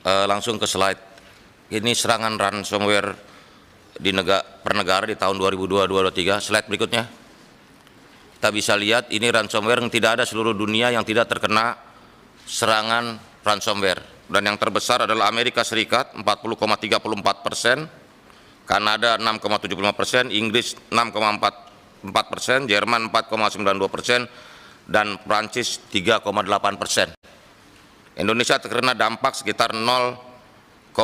Langsung ke slide. Ini serangan ransomware di per negara di tahun 2022-2023. Slide berikutnya. Kita bisa lihat ini ransomware yang tidak ada seluruh dunia yang tidak terkena serangan ransomware. Dan yang terbesar adalah Amerika Serikat 40,34%, Kanada 6,75%, Inggris 6,44%, Jerman 4,92%, dan Prancis 3,8%. Indonesia terkena dampak sekitar 0,67%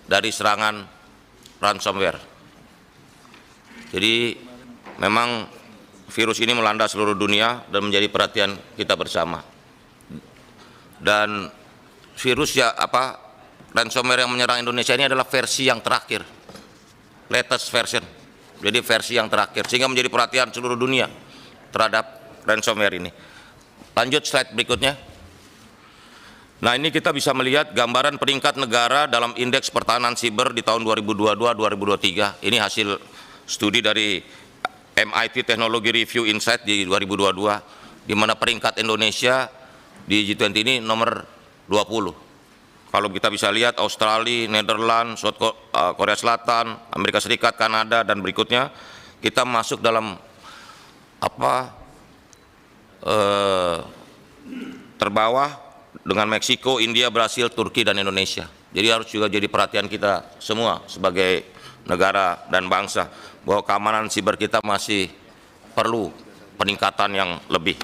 dari serangan ransomware. Jadi memang virus ini melanda seluruh dunia dan menjadi perhatian kita bersama. Dan virus ransomware yang menyerang Indonesia ini adalah versi yang terakhir, latest version. Jadi versi yang terakhir, sehingga menjadi perhatian seluruh dunia terhadap ransomware ini. Lanjut slide berikutnya. Nah, ini kita bisa melihat gambaran peringkat negara dalam indeks pertahanan siber di tahun 2022-2023. Ini hasil studi dari MIT Technology Review Insight di 2022, di mana peringkat Indonesia di G20 ini nomor 20. Kalau kita bisa lihat Australia, Netherlands, Korea Selatan, Amerika Serikat, Kanada, dan berikutnya, kita masuk dalam terbawah dengan Meksiko, India, Brasil, Turki, dan Indonesia. Jadi harus juga jadi perhatian kita semua sebagai negara dan bangsa bahwa keamanan siber kita masih perlu peningkatan yang lebih.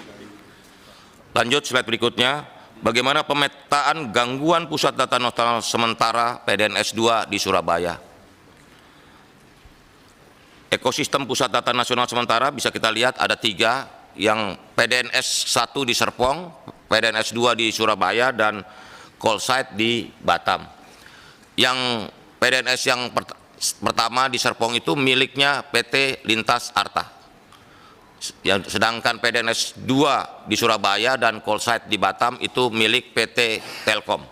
Lanjut slide berikutnya. Bagaimana pemetaan gangguan pusat data nasional sementara PDNS 2 di Surabaya. Ekosistem pusat data nasional sementara bisa kita lihat ada 3, yang PDNS 1 di Serpong, PDNS 2 di Surabaya, dan call site di Batam. Yang PDNS yang pertama di Serpong itu miliknya PT Lintas Arta. Sedangkan PDNS 2 di Surabaya dan call site di Batam itu milik PT Telkom.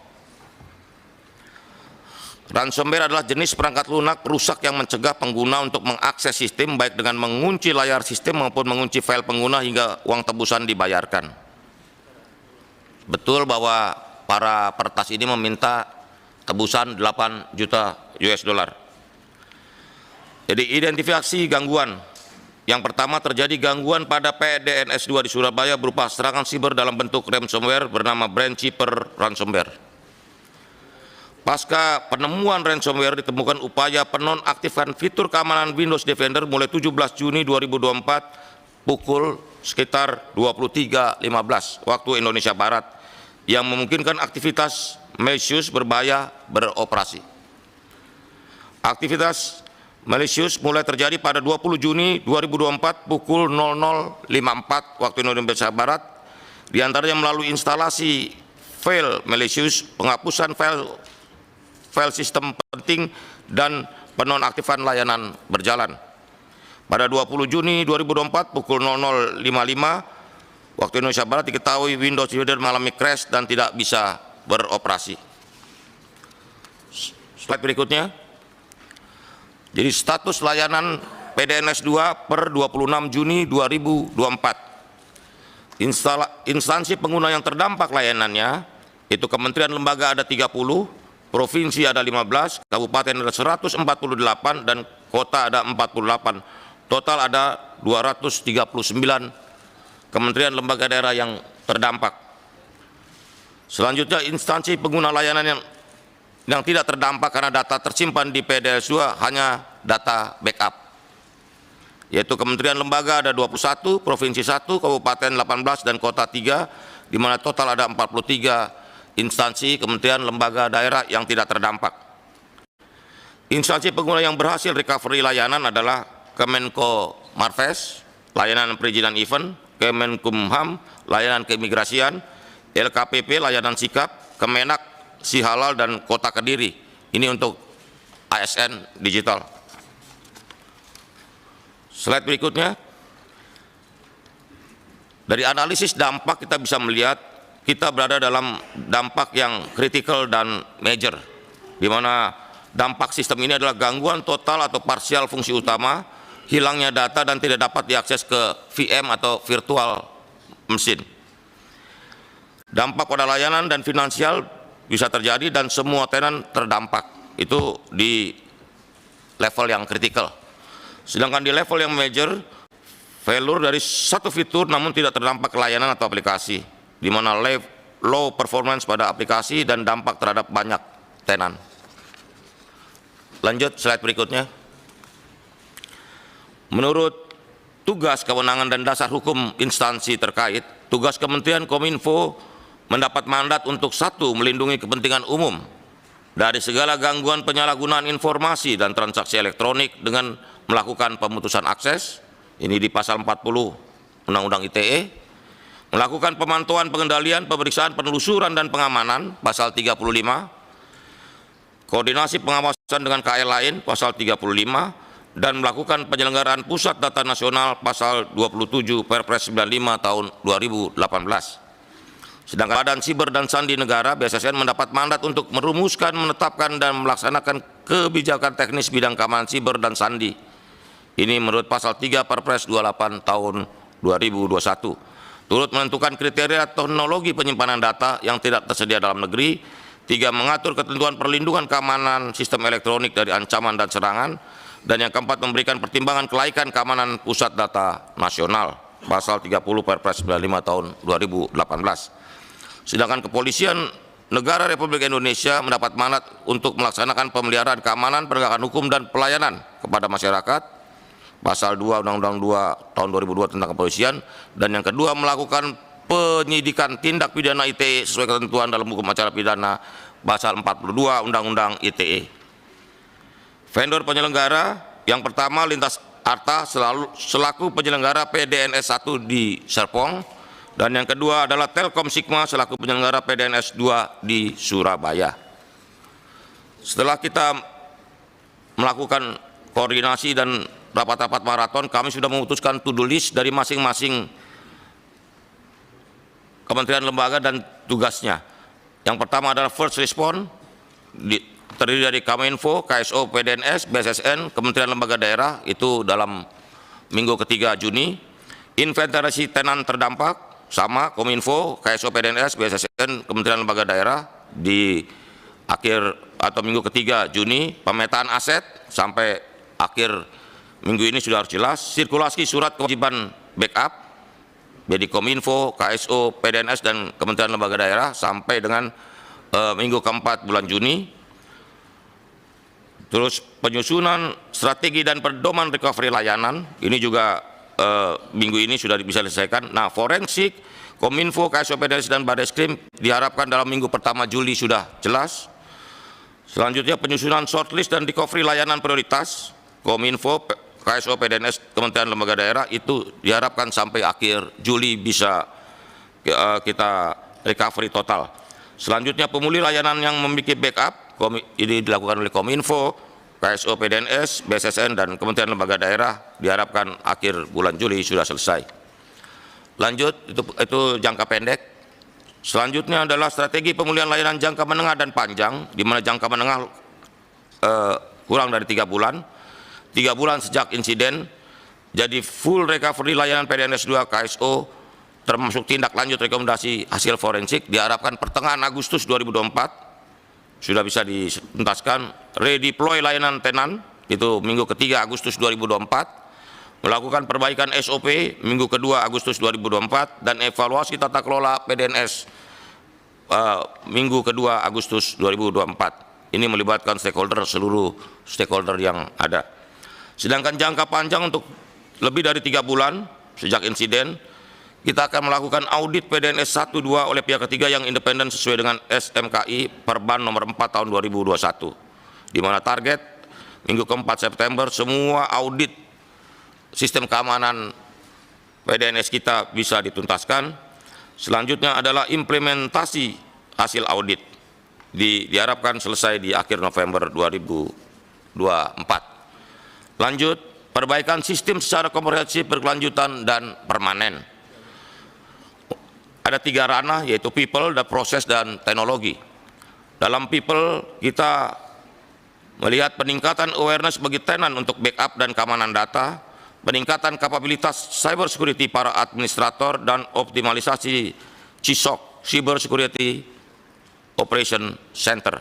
Ransomware adalah jenis perangkat lunak perusak yang mencegah pengguna untuk mengakses sistem baik dengan mengunci layar sistem maupun mengunci file pengguna hingga uang tebusan dibayarkan. Betul bahwa para peretas ini meminta tebusan 8 juta US dollar. Jadi identifikasi gangguan. Yang pertama, terjadi gangguan pada PDNS 2 di Surabaya berupa serangan siber dalam bentuk ransomware bernama Brandkeeper Ransomware. Pasca penemuan ransomware ditemukan upaya penonaktifan fitur keamanan Windows Defender mulai 17 Juni 2024 pukul sekitar 23.15 waktu Indonesia Barat yang memungkinkan aktivitas malicious berbahaya beroperasi. Aktivitas malicious mulai terjadi pada 20 Juni 2024 pukul 00.54 waktu Indonesia Barat, diantaranya melalui instalasi file malicious, penghapusan file sistem penting, dan penonaktifan layanan berjalan. Pada 20 Juni 2024 pukul 00.55 waktu Indonesia Barat diketahui Windows Defender mengalami crash dan tidak bisa beroperasi. Slide berikutnya. Jadi status layanan PDNS 2 per 26 Juni 2024. Instansi pengguna yang terdampak layanannya itu kementerian lembaga ada 30, provinsi ada 15, kabupaten ada 148, dan kota ada 48. Total ada 239 kementerian lembaga daerah yang terdampak. Selanjutnya, instansi pengguna layanan yang tidak terdampak karena data tersimpan di PDNS 2 hanya data backup, yaitu kementerian lembaga ada 21, provinsi 1, kabupaten 18, dan kota 3, di mana total ada 43 instansi kementerian lembaga daerah yang tidak terdampak. Instansi pengguna yang berhasil recovery layanan adalah Kemenko Marves, layanan perizinan event, Kemenkumham, layanan keimigrasian, LKPP, layanan sikap, Kemenak, Sihalal, dan Kota Kediri. Ini untuk ASN digital. Slide berikutnya. Dari analisis dampak kita bisa melihat kita berada dalam dampak yang kritikal dan major, di mana dampak sistem ini adalah gangguan total atau parsial fungsi utama, hilangnya data, dan tidak dapat diakses ke VM atau virtual mesin. Dampak pada layanan dan finansial bisa terjadi dan semua tenan terdampak. Itu di level yang kritikal. Sedangkan di level yang major, failure dari satu fitur namun tidak terdampak layanan atau aplikasi, di mana low performance pada aplikasi dan dampak terhadap banyak tenan. Lanjut slide berikutnya. Menurut tugas, kewenangan, dan dasar hukum instansi terkait, tugas Kementerian Kominfo mendapat mandat untuk: 1. Melindungi kepentingan umum dari segala gangguan penyalahgunaan informasi dan transaksi elektronik dengan melakukan pemutusan akses, ini di pasal 40 Undang-Undang ITE, melakukan pemantauan, pengendalian, pemeriksaan, penelusuran, dan pengamanan, pasal 35, koordinasi pengawasan dengan KL lain, pasal 35, dan melakukan penyelenggaraan pusat data nasional, pasal 27 Perpres 95 tahun 2018. Sedangkan Badan Siber dan Sandi Negara (BSSN) mendapat mandat untuk merumuskan, menetapkan, dan melaksanakan kebijakan teknis bidang keamanan siber dan sandi. Ini menurut pasal 3 Perpres 28 tahun 2021. Turut menentukan kriteria teknologi penyimpanan data yang tidak tersedia dalam negeri. 3. Mengatur ketentuan perlindungan keamanan sistem elektronik dari ancaman dan serangan. Dan yang keempat, memberikan pertimbangan kelaikan keamanan pusat data nasional, pasal 30 Perpres 95 tahun 2018. Sedangkan Kepolisian Negara Republik Indonesia mendapat mandat untuk melaksanakan pemeliharaan keamanan, penegakan hukum, dan pelayanan kepada masyarakat, pasal 2 Undang-Undang 2 tahun 2002 tentang kepolisian. Dan yang kedua, melakukan penyidikan tindak pidana ITE sesuai ketentuan dalam hukum acara pidana, pasal 42 Undang-Undang ITE. Vendor penyelenggara, yang pertama Lintas Arta selaku penyelenggara PDNS 1 di Serpong, dan yang kedua adalah Telkom Sigma selaku penyelenggara PDNS 2 di Surabaya. Setelah kita melakukan koordinasi dan rapat-rapat maraton, kami sudah memutuskan to-do list dari masing-masing kementerian, lembaga, dan tugasnya. Yang pertama adalah first response, terdiri dari Kominfo, KSO, PDNS, BSSN, Kementerian Lembaga Daerah, itu dalam minggu ketiga Juni. Inventarisasi tenan terdampak, sama Kominfo, KSO, PDNS, BSSN, Kementerian Lembaga Daerah di akhir atau minggu ketiga Juni. Pemetaan aset sampai akhir minggu ini sudah harus jelas. Sirkulasi surat kewajiban backup, jadi Kominfo, KSO, PDNS, dan Kementerian Lembaga Daerah sampai dengan minggu keempat bulan Juni. Terus penyusunan strategi dan pedoman recovery layanan, ini juga minggu ini sudah bisa diselesaikan. Nah, forensik, Kominfo, KSO, PDNS, dan Barreskrim diharapkan dalam minggu pertama Juli sudah jelas. Selanjutnya penyusunan shortlist dan recovery layanan prioritas, Kominfo, KSO, PDNS, Kementerian Lembaga Daerah, itu diharapkan sampai akhir Juli bisa kita recovery total. Selanjutnya pemulih layanan yang memiliki backup, ini dilakukan oleh Kominfo, KSO, PDNS, BSSN, dan Kementerian Lembaga Daerah, diharapkan akhir bulan Juli sudah selesai. Lanjut, itu jangka pendek. Selanjutnya adalah strategi pemulihan layanan jangka menengah dan panjang, di mana jangka menengah kurang dari 3 bulan. 3 bulan sejak insiden, jadi full recovery layanan PDNS 2 KSO, termasuk tindak lanjut rekomendasi hasil forensik, diharapkan pertengahan Agustus 2024 sudah bisa dituntaskan. Redeploy layanan tenan, itu minggu ketiga Agustus 2024. Melakukan perbaikan SOP minggu kedua Agustus 2024, dan evaluasi tata kelola PDNS minggu kedua Agustus 2024. Ini melibatkan stakeholder, seluruh stakeholder yang ada. Sedangkan jangka panjang untuk lebih dari 3 bulan sejak insiden, kita akan melakukan audit PDNS 1-2 oleh pihak ketiga yang independen sesuai dengan SMKI Perban nomor 4 tahun 2021, di mana target minggu keempat September semua audit sistem keamanan PDNS kita bisa dituntaskan. Selanjutnya adalah implementasi hasil audit, diharapkan selesai di akhir November 2024. Lanjut, perbaikan sistem secara komprehensif, berkelanjutan, dan permanen. Ada 3 ranah, yaitu people, proses, dan teknologi. Dalam people, kita melihat peningkatan awareness bagi tenan untuk backup dan keamanan data, peningkatan kapabilitas cyber security para administrator, dan optimalisasi CISOC Cyber Security Operation Center.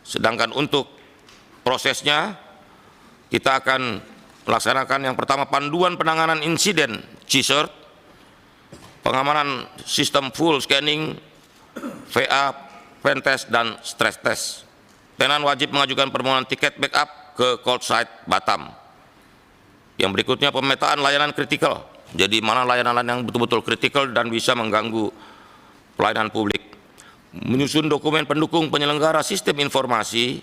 Sedangkan untuk prosesnya, kita akan melaksanakan yang pertama panduan penanganan insiden CSIRT, pengamanan sistem full scanning, VA, pentest, dan stress test. Tenan wajib mengajukan permohonan tiket backup ke call site Batam. Yang berikutnya pemetaan layanan kritikal. Jadi mana layanan yang betul-betul kritikal dan bisa mengganggu pelayanan publik. Menyusun dokumen pendukung penyelenggara sistem informasi,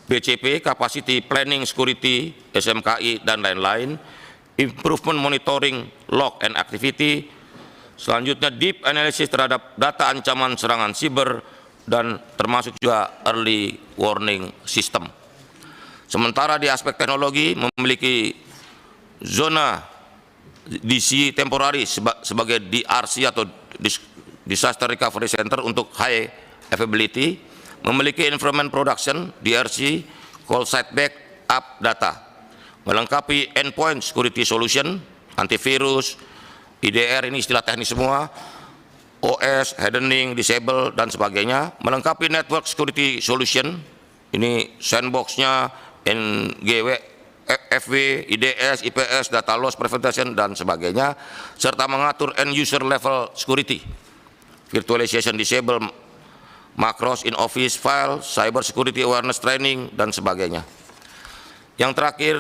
BCP, Capacity Planning Security, SMKI, dan lain-lain. Improvement Monitoring Log and Activity. Selanjutnya deep analysis terhadap data ancaman serangan siber dan termasuk juga early warning system. Sementara di aspek teknologi memiliki zona DC temporary sebagai DRC atau Disaster Recovery Center untuk high availability, memiliki environment production DRC, call site backup data, melengkapi endpoint security solution, antivirus, IDR, ini istilah teknis semua, OS, hardening, disable, dan sebagainya, melengkapi network security solution, ini sandbox-nya, NGW, FW, IDS, IPS, data loss prevention, dan sebagainya, serta mengatur end user level security, virtualization disable, macros in office file, cyber security awareness training, dan sebagainya. Yang terakhir,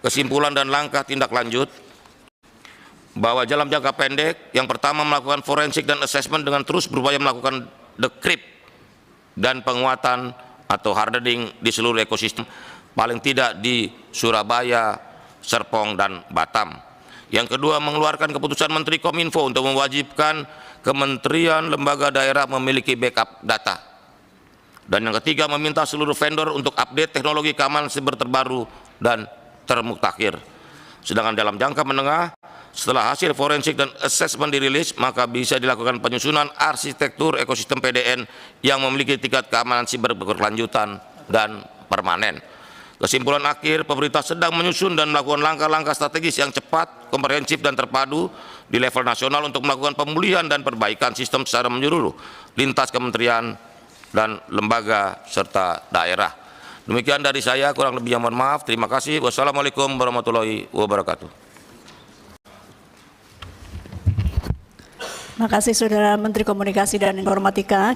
kesimpulan dan langkah tindak lanjut, bahwa dalam jangka pendek, yang pertama melakukan forensik dan assessment dengan terus berupaya melakukan decrypt dan penguatan atau hardening di seluruh ekosistem, paling tidak di Surabaya, Serpong, dan Batam. Yang kedua, mengeluarkan keputusan Menteri Kominfo untuk mewajibkan kementerian lembaga daerah memiliki backup data. Dan yang ketiga, meminta seluruh vendor untuk update teknologi keamanan siber terbaru dan termutakhir. Sedangkan dalam jangka menengah, setelah hasil forensik dan assessment dirilis, maka bisa dilakukan penyusunan arsitektur ekosistem PDN yang memiliki tingkat keamanan siber berkelanjutan dan permanen. Kesimpulan akhir, pemerintah sedang menyusun dan melakukan langkah-langkah strategis yang cepat, komprehensif, dan terpadu di level nasional untuk melakukan pemulihan dan perbaikan sistem secara menyeluruh, lintas kementerian dan lembaga serta daerah. Demikian dari saya, kurang lebihnya mohon maaf. Terima kasih. Wassalamualaikum warahmatullahi wabarakatuh. Terima kasih Saudara Menteri Komunikasi dan Informatika.